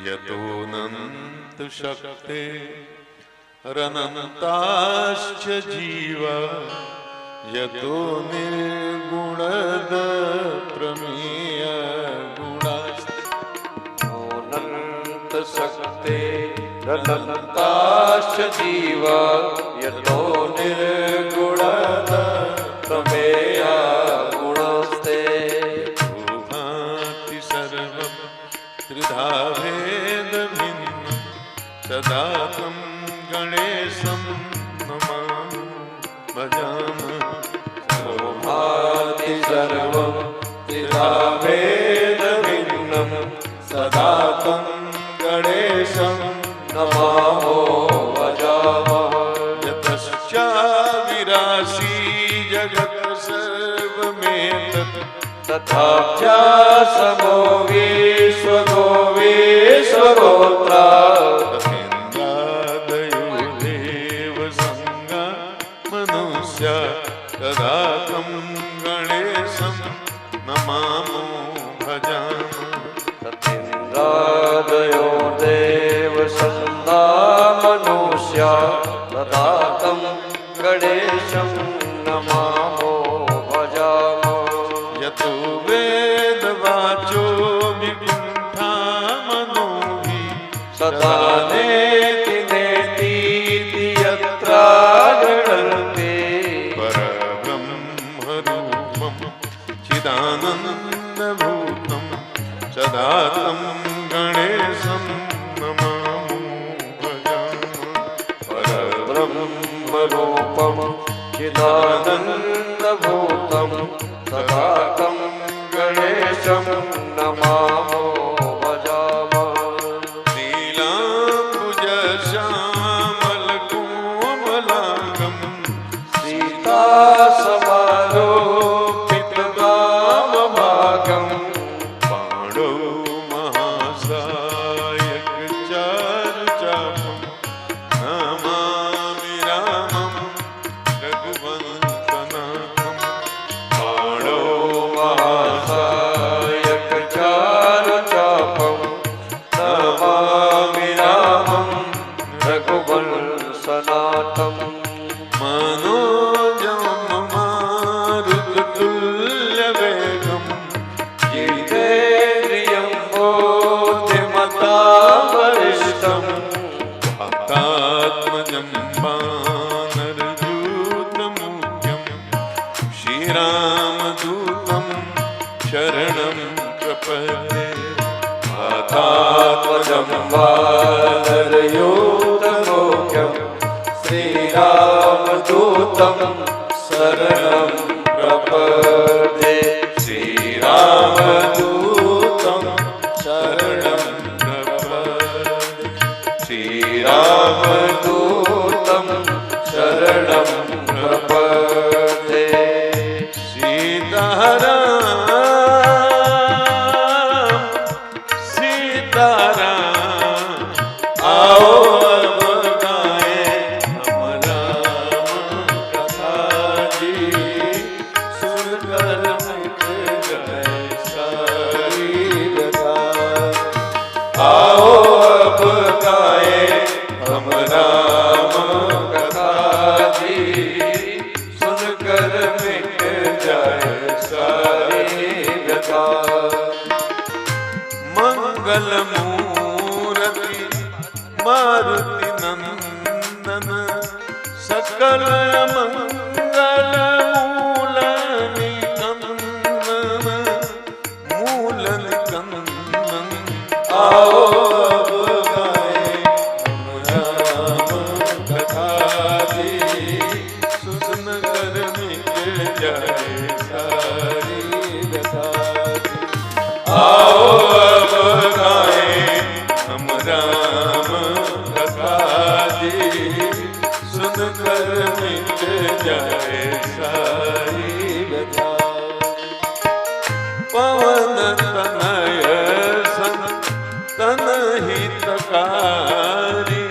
यतोऽनन्त शक्ते रनन्ताश्च जीवा यतो निर्गुणद प्रमेय गुणास्ति। अनंत शक्ते रनन्ताश्च जीवा यतो निर्गुणद प्रमेय गुणास्ते। भाति सर्वं त्रिधा भेदभिन्नं सदा तं गणेशं नमामि भजामः। भाति सर्वं त्रिधा भेदभिन्नं सदा तं गणेशं नमामो भजामः। यतश्चाविरासी जगत् सर्वमेतत् तथाप्यासमो विश्वगो विश्वगोत्रा। तथेन्द्रादयो देवसंगा मनुष्या तदा तं गणेशं नमामो भजामः। तथेन्द्रादयो देवसंगा मनुष्या तदा तं गणेशं नमामो भजामः। यतो वेदवाचो विकुण्ठा मनोऽपि सदा नेति नेतीति यत्र गणन्ते। परब्रह्मरूपं चिदानन्दभूतं सदा तं गणेशं नमामो भजामः। परब्रह्मरूपं चिदानन्दभूतं सदा तं गणेशं नमामो भजामः। नीलाम्बुजश्यामलकोमलाङ्गं सीतासमारोपितवामभागं पाणौ महासायकचारुचापं नमामि रामं रघुवंशनाथं। पाणौ महासायकचारुचापं नमामि रामं रघुवंशनाथं। मनोजं मारुततुल्यवेगं जितेन्द्रियं बुद्धिमतां वरिष्ठं। भक्तात्मजं वानरयूथमुख्यं श्रीरामदूतं शरणं प्रपद्ये। भक्तात्मजं वानरयूथमुख्यं श्रीरामदूतं शरणं प्रपद्ये। श्रीरामदूतं शरणं प्रपद्ये। श्रीरामदूतं शरणं प्रपद्ये। सीताराम सीताराम आओ अब गाए हम राम कथा जी। सुनकर मिट गए सारी व्यथा। आओ अब गाए हम राम कथा जी। सुनकर मिट जाए सारी व्यथा। मंगल मूर्ति मारुति नंदन सकल मंगल मूल निकंदन मूल निकंदन। आओ अब गाए हम राम कथा जी। सुनकर मिट जाए सारी व्यथा। आओ अब गाए हम राम कथा जी। सुनकर मिट जाए सारी व्यथा। पवन तनय संतन हितकारी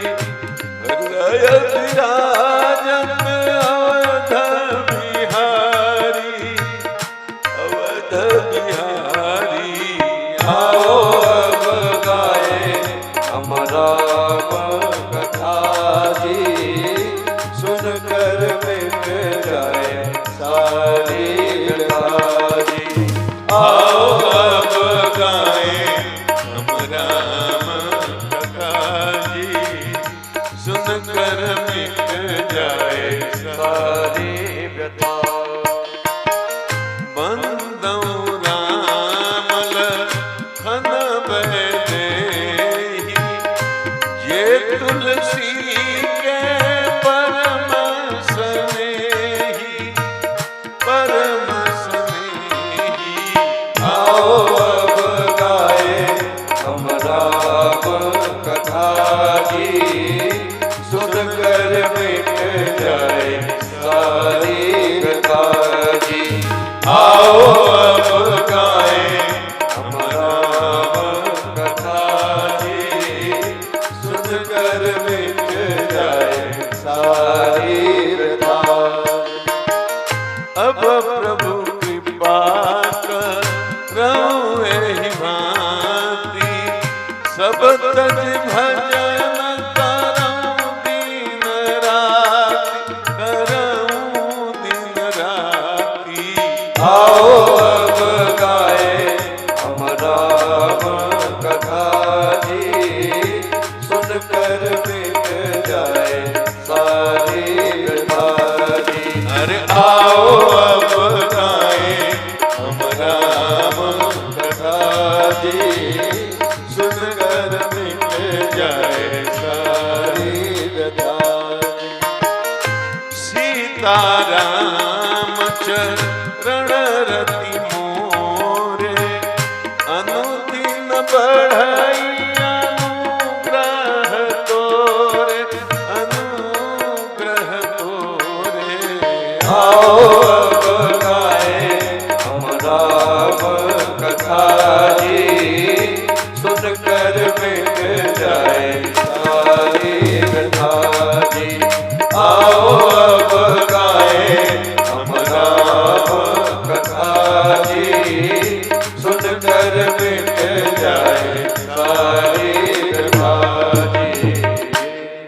हृदय विराजत अवध बिहारी। अवध बिहारी आओ अब गाए राम कथा जी सुनकर मिट जाए सारी व्यथा। बंदौ राम लखन वैदेही ये तुलसी के परम स्नेही परम स्नेही। आओ अब गाए हम राम कथा जी सुनकर मिट जाए सारी व्यथा जी। आओ अब गाए हम राम कथा जी सुनकर मिट जाए सारी व्यथा। अब प्रभु कृपा करो एहि भांति सब तज भजन करऊं दिन राति करऊं दिन राति। आओ अब गाए हम राम कथा जी सुनकर मिट जाए सारी व्यथा जी। अरे आओ अब गाए हम राम कथा जी सुनकर मिट जाए सारी व्यथा। सीता राम चरण रति